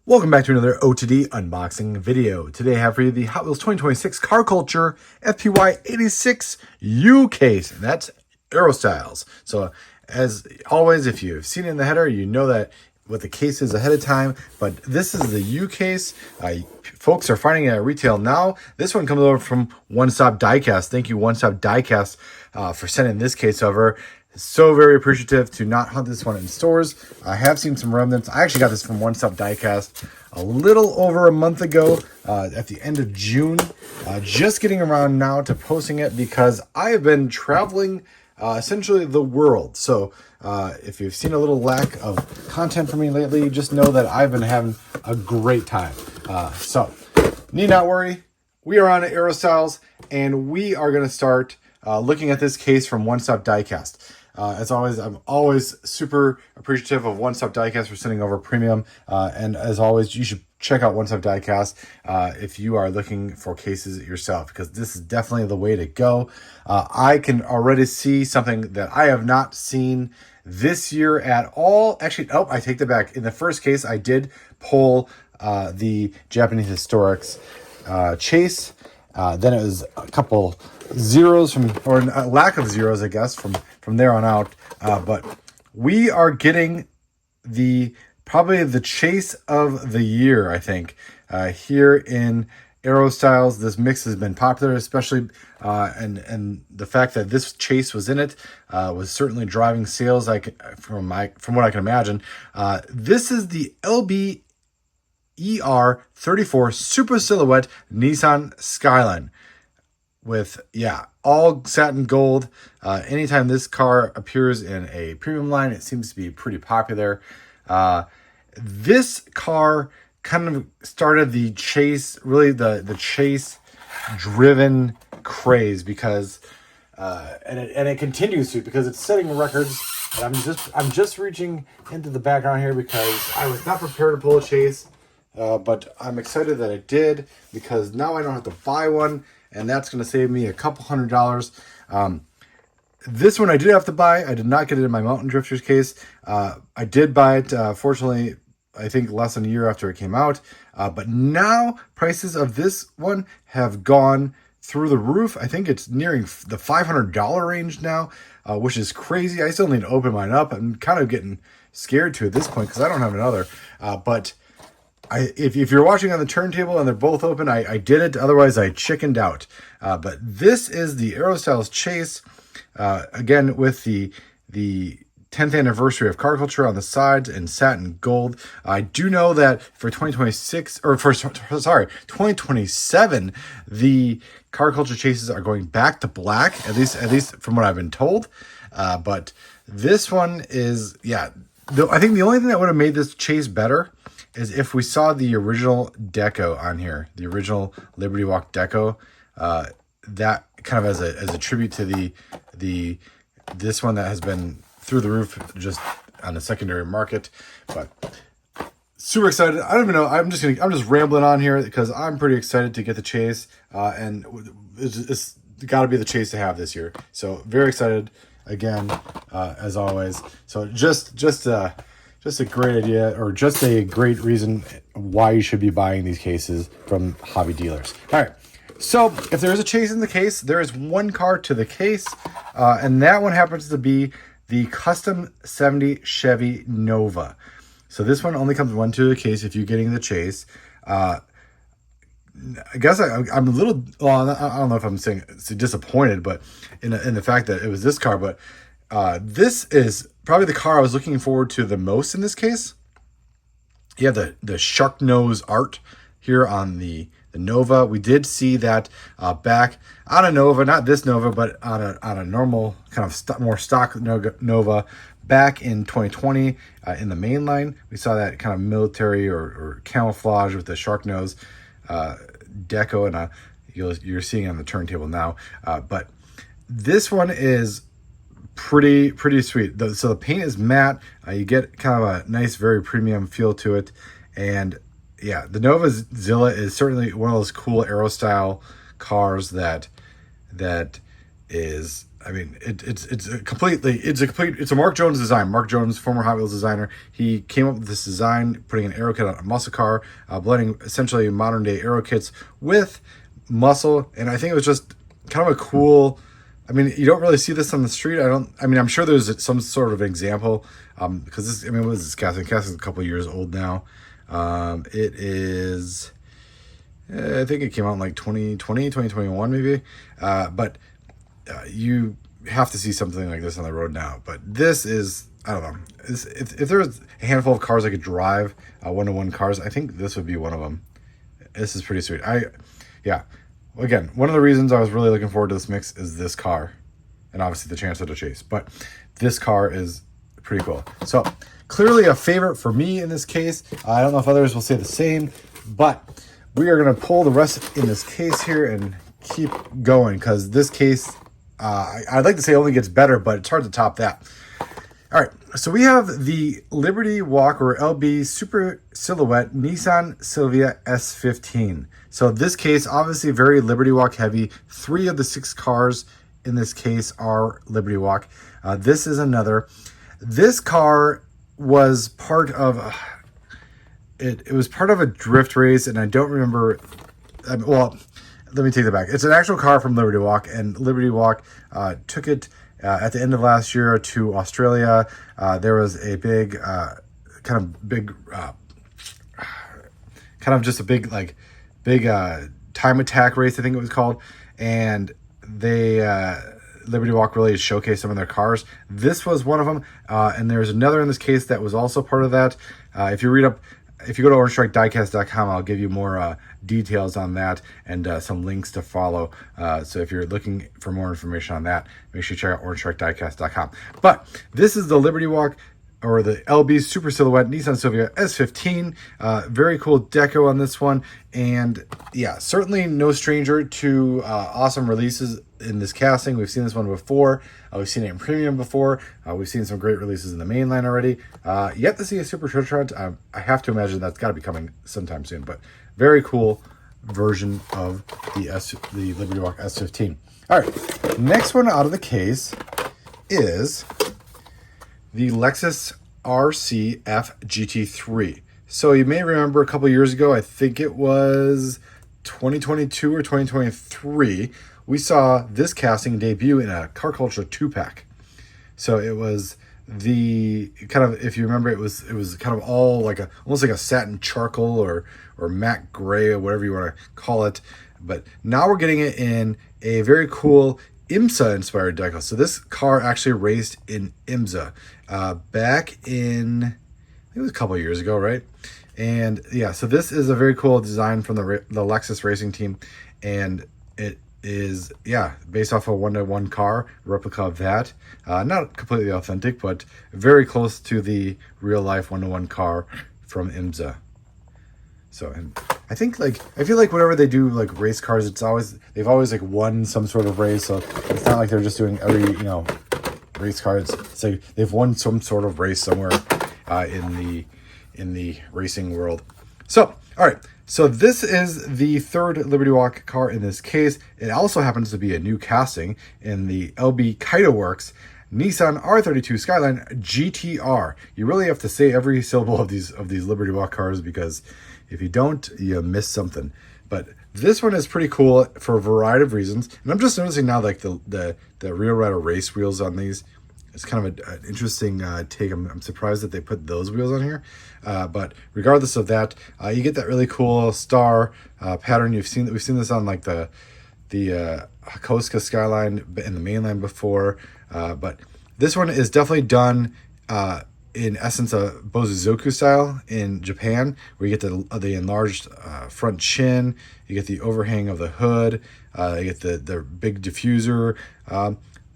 Welcome back to another OTD unboxing video. Today I have for you the Hot Wheels 2026 Car Culture FPY 86 U case, and that's Aero Styles. So as always, if you've seen it in the header, you know that what the case is ahead of time, but this is the U case. Folks are finding it at retail now. This one comes over from Stop Diecast. Thank you, Stop Diecast, for sending this case over. So very appreciative to not hunt this one in stores. I have seen some remnants. I actually got this from Stop Diecast a little over a month ago, at the end of June. Just getting around now to posting it because I have been traveling essentially the world. So if you've seen a little lack of content from me lately, just know that I've been having a great time. So need not worry. We are on Aero Styles, and we are going to start looking at this case from Stop Diecast. As always, I'm always super appreciative of Stop Diecast for sending over premium. And as always, you should check out Stop Diecast if you are looking for cases yourself, because this is definitely the way to go. I can already see something that I have not seen this year at all. Actually, I take that back. In the first case, I did pull the Japanese Historics chase. Then it was a couple zeros or a lack of zeros, I guess, from there on out. But we are getting probably the chase of the year, I think, here in Aero Styles. This mix has been popular, especially and the fact that this chase was in it was certainly driving sales. From what I can imagine, this is the LB ER34 Super Silhouette Nissan Skyline with, all satin gold. Anytime this car appears in a premium line, it seems to be pretty popular. This car kind of started the chase, really the chase driven craze, because and it continues to, because it's setting records. And I'm just reaching into the background here because I was not prepared to pull a chase. But I'm excited that I did, because now I don't have to buy one, and that's going to save me a couple $100. This one I did have to buy. I did not get it in my Mountain Drifters case. I did buy it, fortunately, I think less than a year after it came out. But now prices of this one have gone through the roof. I think it's nearing the $500 range now, which is crazy. I still need to open mine up. I'm kind of getting scared to at this point because I don't have another. But if you're watching on the turntable and they're both open, I did it. Otherwise, I chickened out. But this is the Aero Styles Chase. Again, with the 10th anniversary of car culture on the sides in satin gold. I do know that for 2027, the car culture chases are going back to black, at least from what I've been told. But this one is, I think the only thing that would have made this chase better is if we saw the original deco on here, the original Liberty Walk deco, that kind of as a tribute to this one that has been through the roof just on the secondary market. But super excited. I don't even know. I'm just rambling on here because I'm pretty excited to get the chase, and it's got to be the chase to have this year. So very excited again, as always. So just a great idea, or just a great reason why you should be buying these cases from hobby dealers. All right. So if there is a chase in the case, there is one car to the case, and that one happens to be the Custom 70 Chevy Nova. So this one only comes one to the case if you're getting the chase. I guess I'm a little, well, I don't know if I'm saying disappointed, but in the fact that it was this car, but this is probably the car I was looking forward to the most in this case. You have the shark nose art here on the Nova. We did see that back on a Nova, not this Nova, but on a normal kind of more stock Nova back in 2020 in the main line. We saw that kind of military or camouflage with the shark nose deco, and you're seeing it on the turntable now. But this one is pretty sweet. So the paint is matte. You get kind of a nice, very premium feel to it, and the Nova Zilla is certainly one of those cool Aero style cars that is I mean, it's a Mark Jones design. Mark Jones, former Hot Wheels designer, he came up with this design, putting an aero kit on a muscle car, blending essentially modern day aero kits with muscle, and I think it was just kind of a cool. I mean, you don't really see this on the street. I mean, I'm sure there's some sort of example, because this. I mean, what is this casting? Casting's a couple years old now. It is. I think it came out in like 2020, 2021 maybe. But you have to see something like this on the road now. But this is, I don't know. If there's a handful of cars I could drive, one-to-one cars, I think this would be one of them. This is pretty sweet. Yeah. Again, one of the reasons I was really looking forward to this mix is this car. And obviously the chance of the chase. But this car is pretty cool. So, clearly a favorite for me in this case. I don't know if others will say the same. But we are going to pull the rest in this case here and keep going, because this case, I'd like to say only gets better, but it's hard to top that. All right, so we have the Liberty Walk, or LB Super Silhouette Nissan Silvia S15. So this case, obviously very Liberty Walk heavy. 3 of the 6 cars in this case are Liberty Walk. This is another. This car was part of... It was part of a drift race, and I don't remember. Well, let me take that back. It's an actual car from Liberty Walk, and Liberty Walk took it at the end of last year to Australia. There was a big, kind of just a big time attack race, I think it was called, and they Liberty Walk really showcased some of their cars. This was one of them, and there's another in this case that was also part of that. If you go to OrangeStrikeDiecast.com, I'll give you more details on that and some links to follow. So if you're looking for more information on that, make sure you check out OrangeStrikeDiecast.com. But this is the Liberty Walk, or the LB Super Silhouette Nissan Silvia S15. Very cool deco on this one. And yeah, certainly no stranger to awesome releases in this casting. We've seen this one before. We've seen it in premium before. We've seen some great releases in the main line already. Yet to see a Super Short. I have to imagine that's got to be coming sometime soon. But very cool version of the Liberty Walk S15. All right, next one out of the case is the Lexus RCF GT3. So you may remember a couple years ago, I think it was 2022 or 2023, we saw this casting debut in a Car Culture 2-pack. So it was the kind of, if you remember, it was kind of all like almost like a satin charcoal or matte gray or whatever you want to call it. But now we're getting it in a very cool IMSA inspired decal. So this car actually raced in IMSA back in, I think it was a couple years ago, right? And yeah, so this is a very cool design from the Lexus racing team, and it is, yeah, based off a one-to-one car replica of that. Not completely authentic, but very close to the real life one-to-one car from IMSA. So, and I think I feel like whenever they do like race cars, they've always like won some sort of race. So it's not like they're just doing every, race car. It's like they've won some sort of race somewhere in the racing world. So, all right. So this is the third Liberty Walk car in this case. It also happens to be a new casting in the LB Kaido Works Nissan R32 Skyline GTR. You really have to say every syllable of these Liberty Walk cars, because if you don't, you miss something. But this one is pretty cool for a variety of reasons. And I'm just noticing now, like the Real Rider race wheels on these. It's kind of an interesting take. I'm surprised that they put those wheels on here. But regardless of that, you get that really cool star pattern. We've seen this on like the Hakosuka Skyline in the mainline before. But this one is definitely done in essence a Bozuzoku style in Japan, where you get the enlarged front chin, you get the overhang of the hood, you get the big diffuser,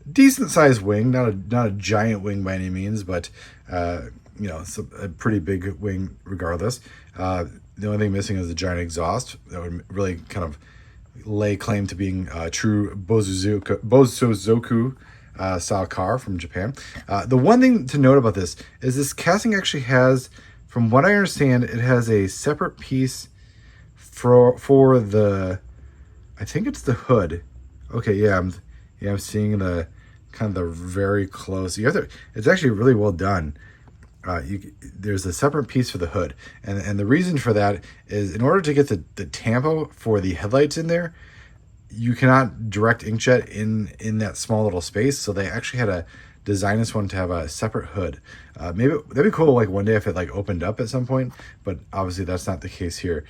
decent sized wing, not a giant wing by any means, but it's a pretty big wing regardless. The only thing missing is the giant exhaust. That would really kind of lay claim to being a true Bozuzoku style car from Japan. The one thing to note about this is this casting actually has, from what I understand, it has a separate piece for the, I think it's the hood. Okay, yeah, I'm seeing the kind of the very close. You have to. It's actually really well done. There's a separate piece for the hood, and the reason for that is in order to get the tampo for the headlights in there, you cannot direct inkjet in that small little space. So they actually had to design this one to have a separate hood. Maybe that'd be cool, like one day if it like opened up at some point, but obviously that's not the case here.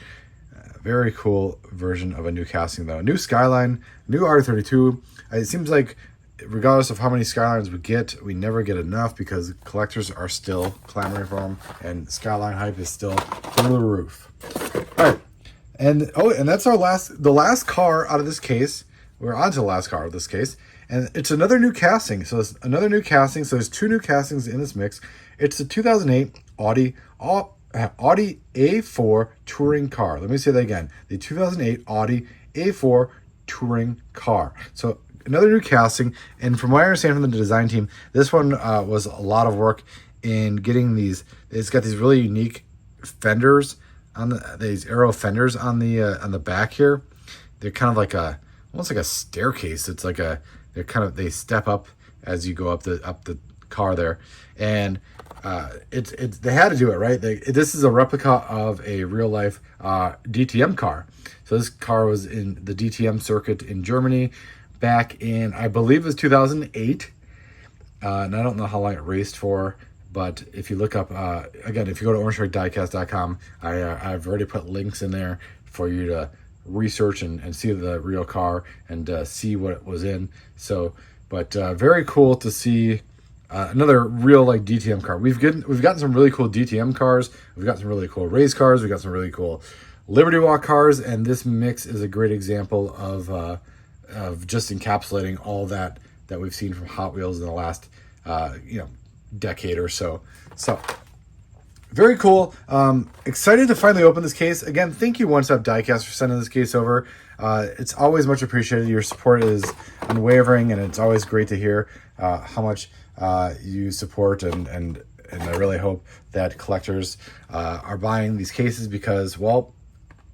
Very cool version of a new casting though. New Skyline, new R32. It seems like regardless of how many Skylines we get, we never get enough because collectors are still clamoring for them, and Skyline hype is still through the roof. All right, and that's the last car out of this case. We're on to the last car of this case, and it's another new casting. So it's another new casting. So there's two new castings in this mix. It's the 2008 Audi A4 touring car. Let me say that again. The 2008 Audi A4 touring car. So another new casting, and from what I understand from the design team, this one was a lot of work in getting these. It's got these really unique fenders on these Aero fenders on the back here. They're kind of like almost like a staircase. It's like they step up as you go up the car there, and they had to do it right. This is a replica of a real life DTM car. So this car was in the DTM circuit in Germany back in, I believe it was 2008. And I don't know how long it raced for, but if you look up, again, if you go to OrangeStrikeDiecast.com, I've already put links in there for you to research and see the real car and see what it was in. So, but very cool to see another real like DTM car. We've gotten some really cool DTM cars. We've got some really cool race cars. We've got some really cool Liberty Walk cars, and this mix is a great example of just encapsulating all that we've seen from Hot Wheels in the last decade or so. So very cool. Excited to finally open this case. Again, thank you One Stop Diecast for sending this case over. It's always much appreciated. Your support is unwavering, and it's always great to hear how much you support, and I really hope that collectors are buying these cases because, well,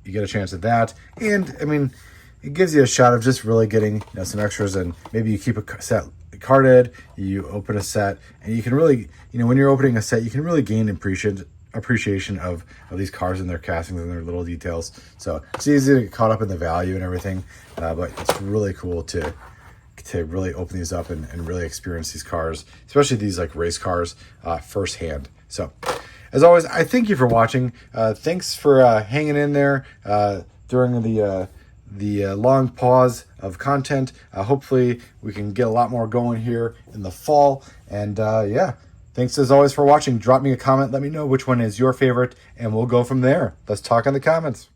you get a chance at that, and I mean, it gives you a shot of just really getting some extras, and maybe you keep a set carded, you open a set, and you can really, when you're opening a set, you can really gain appreciation of these cars and their castings and their little details. So it's easy to get caught up in the value and everything, but it's really cool to really open these up and really experience these cars, especially these like race cars, firsthand. So as always, I thank you for watching. Thanks for hanging in there during the long pause of content. Hopefully we can get a lot more going here in the fall. And yeah, thanks as always for watching. Drop me a comment. Let me know which one is your favorite, and we'll go from there. Let's talk in the comments.